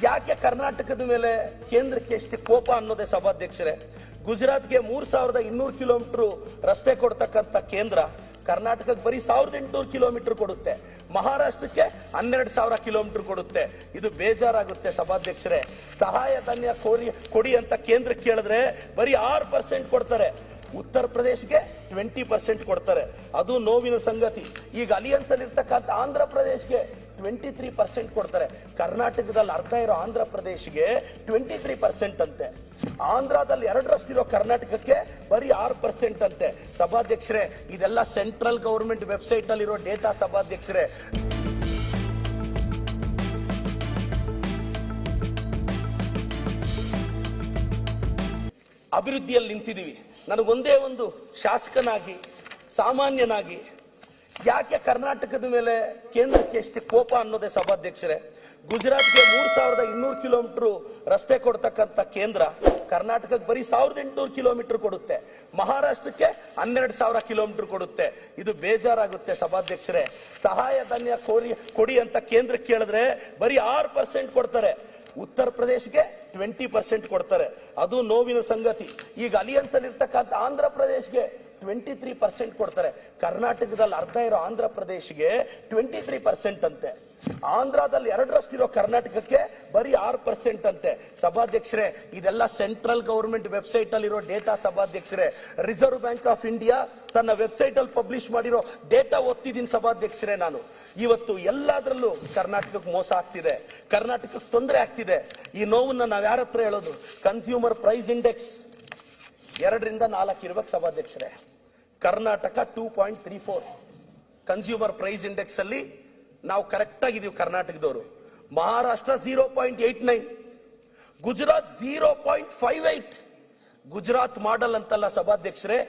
ಯಾಕೆ ಕರ್ನಾಟಕದ ಮೇಲೆ ಕೇಂದ್ರಕ್ಕೆ ಎಷ್ಟು ಕೋಪ ಅನ್ನೋದೇ ಸಭಾಧ್ಯಕ್ಷರೇ. ಗುಜರಾತ್ಗೆ 3200 ಕಿಲೋಮೀಟರ್ ರಸ್ತೆ ಕೊಡ್ತಕ್ಕಂಥ ಕೇಂದ್ರ ಕರ್ನಾಟಕಕ್ಕೆ ಬರೀ 1800 ಕಿಲೋಮೀಟರ್ ಕೊಡುತ್ತೆ. ಮಹಾರಾಷ್ಟ್ರಕ್ಕೆ 12,000 ಕಿಲೋಮೀಟರ್ ಕೊಡುತ್ತೆ. ಇದು ಬೇಜಾರಾಗುತ್ತೆ ಸಭಾಧ್ಯಕ್ಷರೇ. ಸಹಾಯಧನ ಕೊಡಿ ಅಂತ ಕೇಂದ್ರ ಕೇಳಿದ್ರೆ ಬರೀ 6% ಕೊಡ್ತಾರೆ. ಉತ್ತರ ಪ್ರದೇಶಕ್ಕೆ 20% ಕೊಡ್ತಾರೆ. ಅದು ನೋವಿನ ಸಂಗತಿ. ಈಗ ಅಲಿಯನ್ಸ್ ಅಲ್ಲಿ ಇರ್ತಕ್ಕಂಥ ಆಂಧ್ರ ಪ್ರದೇಶಕ್ಕೆ 23% ಕೊಡ್ತಾರೆ. ಕರ್ನಾಟಕದಲ್ಲಿ ಅರ್ಧ ಇರೋ ಆಂಧ್ರ ಪ್ರದೇಶಕ್ಕೆ 23% ಅಂತೆ. ಆಂಧ್ರದಲ್ಲಿ 2% ಕರ್ನಾಟಕಕ್ಕೆ ಬರೀ 6% ಅಂತೆ. ಸಭಾಧ್ಯಕ್ಷರೇ, ಇದೆಲ್ಲ ಸೆಂಟ್ರಲ್ ಗವರ್ಮೆಂಟ್ ವೆಬ್ಸೈಟ್ ಅಲ್ಲಿ ಇರೋ ಡೇಟಾ ಸಭಾಧ್ಯಕ್ಷರೇ. ಅಭಿವೃದ್ಧಿಯಲ್ಲಿ ನಿಂತಿದ್ದೀವಿ. ನನಗೊಂದೇ ಒಂದು ಶಾಸಕನಾಗಿ, ಸಾಮಾನ್ಯನಾಗಿ ಯಾಕೆ ಕರ್ನಾಟಕದ ಮೇಲೆ ಕೇಂದ್ರಕ್ಕೆ ಎಷ್ಟು ಕೋಪ ಅನ್ನೋದೇ ಸಭಾಧ್ಯಕ್ಷರೇ. ಗುಜರಾತ್ಗೆ 3200 ಕಿಲೋಮೀಟರ್ ರಸ್ತೆ ಕೊಡ್ತಕ್ಕಂಥ ಕೇಂದ್ರ ಕರ್ನಾಟಕಕ್ಕೆ ಬರೀ 1800 ಕಿಲೋಮೀಟರ್ ಕೊಡುತ್ತೆ. ಮಹಾರಾಷ್ಟ್ರಕ್ಕೆ 12,000 ಕಿಲೋಮೀಟರ್ ಕೊಡುತ್ತೆ. ಇದು ಬೇಜಾರಾಗುತ್ತೆ ಸಭಾಧ್ಯಕ್ಷರೇ. ಸಹಾಯಧನ ಕೊಡಿ ಅಂತ ಕೇಂದ್ರ ಕೇಳಿದ್ರೆ ಬರೀ 6% ಕೊಡ್ತಾರೆ. ಉತ್ತರ ಪ್ರದೇಶಕ್ಕೆ 20% ಕೊಡ್ತಾರೆ. ಅದು ನೋವಿನ ಸಂಗತಿ. ಈಗ ಅಲಿಯನ್ಸ್ ಅಲ್ಲಿ ಇರ್ತಕ್ಕಂಥ ಆಂಧ್ರ ಪ್ರದೇಶಕ್ಕೆ 23% ಕೊಡ್ತಾರೆ. ಕರ್ನಾಟಕದಲ್ಲಿ ಅರ್ಧ ಇರೋ ಆಂಧ್ರ ಪ್ರದೇಶಕ್ಕೆ 23% ಅಂತೆ. ಆಂಧ್ರದಲ್ಲಿ 2% ಕರ್ನಾಟಕಕ್ಕೆ ಬರೀ 6% ಅಂತೆ. ಸಭಾಧ್ಯಕ್ಷರೇ, ಇದೆಲ್ಲ ಸೆಂಟ್ರಲ್ ಗವರ್ಮೆಂಟ್ ವೆಬ್ಸೈಟ್ ಅಲ್ಲಿರೋ ಡೇಟಾ ಸಭಾಧ್ಯಕ್ಷರೇ. ರಿಸರ್ವ್ ಬ್ಯಾಂಕ್ ಆಫ್ ಇಂಡಿಯಾ ತನ್ನ ವೆಬ್ಸೈಟ್ ಅಲ್ಲಿ ಪಬ್ಲಿಷ್ ಮಾಡಿರೋ ಡೇಟಾ ಓದ್ತಿದ್ದೀನಿ ಸಭಾಧ್ಯಕ್ಷರೇ. ನಾನು ಇವತ್ತು ಎಲ್ಲದರಲ್ಲೂ ಕರ್ನಾಟಕಕ್ಕೆ ಮೋಸ ಆಗ್ತಿದೆ, ಕರ್ನಾಟಕಕ್ಕೆ ತೊಂದರೆ ಆಗ್ತಿದೆ. ಈ ನೋವನ್ನ ನಾವ್ ಯಾರ ಹತ್ರ ಹೇಳೋದು? ಕನ್ಸ್ಯೂಮರ್ ಪ್ರೈಸ್ ಇಂಡೆಕ್ಸ್ 2ರಿಂದ 4 ಇರ್ಬೇಕು ಸಭಾಧ್ಯಕ್ಷರೇ. ಕರ್ನಾಟಕ 2.34 ಕನ್ಸ್ಯೂಮರ್ ಪ್ರೈಸ್ ಇಂಡೆಕ್ಸ್ ಅಲ್ಲಿ ನಾವು ಕರೆಕ್ಟ್ ಆಗಿದೀವಿ ಕರ್ನಾಟಕದವರು. ಮಹಾರಾಷ್ಟ್ರ 0.89, ಗುಜರಾತ್ 0.58. ಗುಜರಾತ್ ಮಾಡೆಲ್ ಅಂತಲ್ಲ ಸಭಾಧ್ಯಕ್ಷರೇ,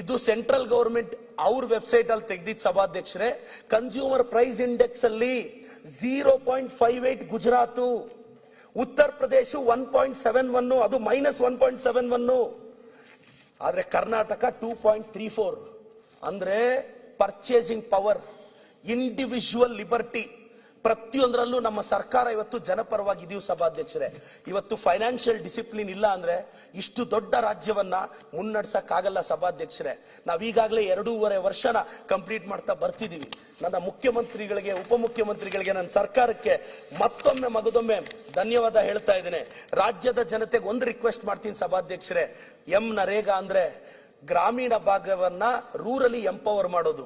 ಇದು ಸೆಂಟ್ರಲ್ ಗವರ್ಮೆಂಟ್ ಅವ್ರ ವೆಬ್ಸೈಟ್ ಅಲ್ಲಿ ತೆಗೆದಿದ್ದ ಸಭಾಧ್ಯಕ್ಷರೇ. ಕನ್ಸ್ಯೂಮರ್ ಪ್ರೈಸ್ ಇಂಡೆಕ್ಸ್ ಅಲ್ಲಿ 0.58 ಗುಜರಾತ್, ಉತ್ತರ ಪ್ರದೇಶ 1.71, ಅದು -1.71. ಆದ್ರೆ ಕರ್ನಾಟಕ 2.34. ಅಂದ್ರೆ ಪರ್ಚೇಸಿಂಗ್ ಪವರ್, ಇಂಡಿವಿಜುವಲ್ ಲಿಬರ್ಟಿ, ಪ್ರತಿಯೊಂದರಲ್ಲೂ ನಮ್ಮ ಸರ್ಕಾರ ಇವತ್ತು ಜನಪರವಾಗಿದೀವಿ ಸಭಾಧ್ಯಕ್ಷರೇ. ಇವತ್ತು ಫೈನಾನ್ಷಿಯಲ್ ಡಿಸಿಪ್ಲಿನ್ ಇಲ್ಲ ಅಂದ್ರೆ ಇಷ್ಟು ದೊಡ್ಡ ರಾಜ್ಯವನ್ನ ಮುನ್ನಡೆಸಕ್ಕಾಗಲ್ಲ ಸಭಾಧ್ಯಕ್ಷರೇ. ನಾವೀಗಾಗಲೇ 2.5 ವರ್ಷನ ಕಂಪ್ಲೀಟ್ ಮಾಡ್ತಾ ಬರ್ತಿದೀವಿ. ನನ್ನ ಮುಖ್ಯಮಂತ್ರಿಗಳಿಗೆ, ಉಪಮುಖ್ಯಮಂತ್ರಿಗಳಿಗೆ, ನನ್ನ ಸರ್ಕಾರಕ್ಕೆ ಮತ್ತೊಮ್ಮೆ ಮಗದೊಮ್ಮೆ ಧನ್ಯವಾದ ಹೇಳ್ತಾ ಇದ್ದೇನೆ. ರಾಜ್ಯದ ಜನತೆಗೆ ಒಂದು ರಿಕ್ವೆಸ್ಟ್ ಮಾಡ್ತೀನಿ ಸಭಾಧ್ಯಕ್ಷರೇ. ನರೇಗಾ ಅಂದ್ರೆ ಗ್ರಾಮೀಣ ಭಾಗವನ್ನ ರೂರಲಿ ಎಂಪವರ್ ಮಾಡೋದು.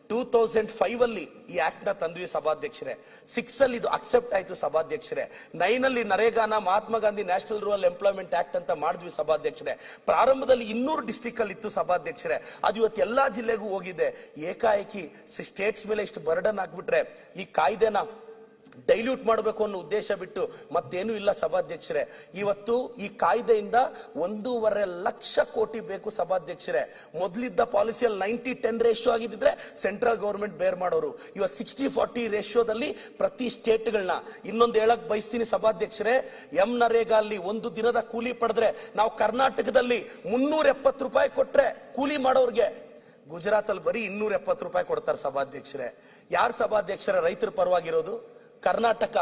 2005 ಅಲ್ಲಿ ಈ ಆಕ್ಟ್ ನ ತಂದ್ವಿ ಸಭಾಧ್ಯಕ್ಷರೇ. 6 ಅಲ್ಲಿ ಇದು ಅಕ್ಸೆಪ್ಟ್ ಆಯ್ತು ಸಭಾಧ್ಯಕ್ಷರೇ. 9 ಅಲ್ಲಿ ನರೇಗಾನ Mahatma Gandhi national rural employment act ಅಂತ ಮಾಡಿದ್ವಿ ಸಭಾಧ್ಯಕ್ಷರೇ. ಪ್ರಾರಂಭದಲ್ಲಿ 200 ಡಿಸ್ಟ್ರಿಕ್ಟ್ ಅಲ್ಲಿ ಇತ್ತು ಸಭಾಧ್ಯಕ್ಷರೇ. ಅದು ಇವತ್ತು ಎಲ್ಲಾ ಜಿಲ್ಲೆಗೂ ಹೋಗಿದೆ. ಏಕಾಏಕಿ ಸ್ಟೇಟ್ಸ್ ಮೇಲೆ ಇಷ್ಟು ಬರ್ಡನ್ ಆಗ್ಬಿಟ್ರೆ ಈ ಕಾಯ್ದೆನ ಡೈಲ್ಯೂಟ್ ಮಾಡಬೇಕು ಅನ್ನೋ ಉದ್ದೇಶ ಬಿಟ್ಟು ಮತ್ತೇನೂ ಇಲ್ಲ ಸಭಾಧ್ಯಕ್ಷರೇ. ಇವತ್ತು ಈ ಕಾಯ್ದೆಯಿಂದ 1.5 ಲಕ್ಷ ಕೋಟಿ ಬೇಕು ಸಭಾಧ್ಯಕ್ಷರೇ. ಮೊದಲಿದ್ದ ಪಾಲಿಸಿಯಲ್ಲಿ 90-10 ರೇಷಿಯೋ ಆಗಿದ್ರೆ ಸೆಂಟ್ರಲ್ ಗವರ್ಮೆಂಟ್ ಬೇರ್ ಮಾಡೋರು. ಇವತ್ತು 60-40 ರೇಷಿಯೋದಲ್ಲಿ ಪ್ರತಿ ಸ್ಟೇಟ್ಗಳನ್ನ. ಇನ್ನೊಂದು ಹೇಳಕ್ ಬಯಸ್ತೀನಿ ಸಭಾಧ್ಯಕ್ಷರೇ, ನರೇಗಾ ಅಲ್ಲಿ ಒಂದು ದಿನದ ಕೂಲಿ ಪಡೆದ್ರೆ ನಾವು ಕರ್ನಾಟಕದಲ್ಲಿ 370 ರೂಪಾಯಿ ಕೊಟ್ರೆ ಕೂಲಿ ಮಾಡೋರ್ಗೆ, ಗುಜರಾತ್ ಅಲ್ಲಿ ಬರೀ 270 ರೂಪಾಯಿ ಕೊಡ್ತಾರೆ ಸಭಾಧ್ಯಕ್ಷರೇ. ಯಾರು ಸಭಾಧ್ಯಕ್ಷರೇ ರೈತರ ಪರವಾಗಿರೋದು? ಕರ್ನಾಟಕ.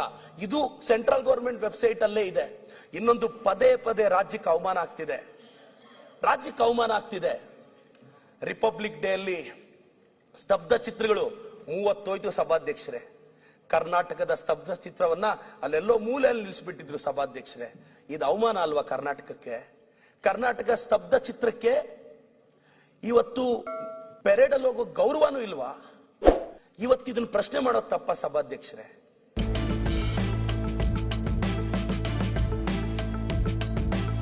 ಇದು ಸೆಂಟ್ರಲ್ ಗವರ್ಮೆಂಟ್ ವೆಬ್ಸೈಟ್ ಅಲ್ಲೇ ಇದೆ. ಇನ್ನೊಂದು ಪದೇ ಪದೇ ರಾಜ್ಯಕ್ಕೆ ಅವಮಾನ ಆಗ್ತಿದೆ. ರಿಪಬ್ಲಿಕ್ ಡೇ ಅಲ್ಲಿ ಸ್ತಬ್ಧ ಚಿತ್ರಗಳು 30 ಹೋಯ್ತು ಸಭಾಧ್ಯಕ್ಷರೇ. ಕರ್ನಾಟಕದ ಸ್ತಬ್ಧ ಚಿತ್ರವನ್ನ ಅಲ್ಲೆಲ್ಲೋ ಮೂಲೆಯಲ್ಲಿ ನಿಲ್ಲಿಸ್ಬಿಟ್ಟಿದ್ರು ಸಭಾಧ್ಯಕ್ಷರೇ. ಇದು ಅವಮಾನ ಅಲ್ವಾ ಕರ್ನಾಟಕಕ್ಕೆ? ಕರ್ನಾಟಕ ಸ್ತಬ್ಧ ಚಿತ್ರಕ್ಕೆ ಇವತ್ತು ಪೆರೇಡ್ ಅಲ್ಲಿ ಹೋಗೋ ಗೌರವನೂ ಇಲ್ವಾ? ಇವತ್ತು ಇದನ್ನ ಪ್ರಶ್ನೆ ಮಾಡೋದು ತಪ್ಪ ಸಭಾಧ್ಯಕ್ಷರೇ?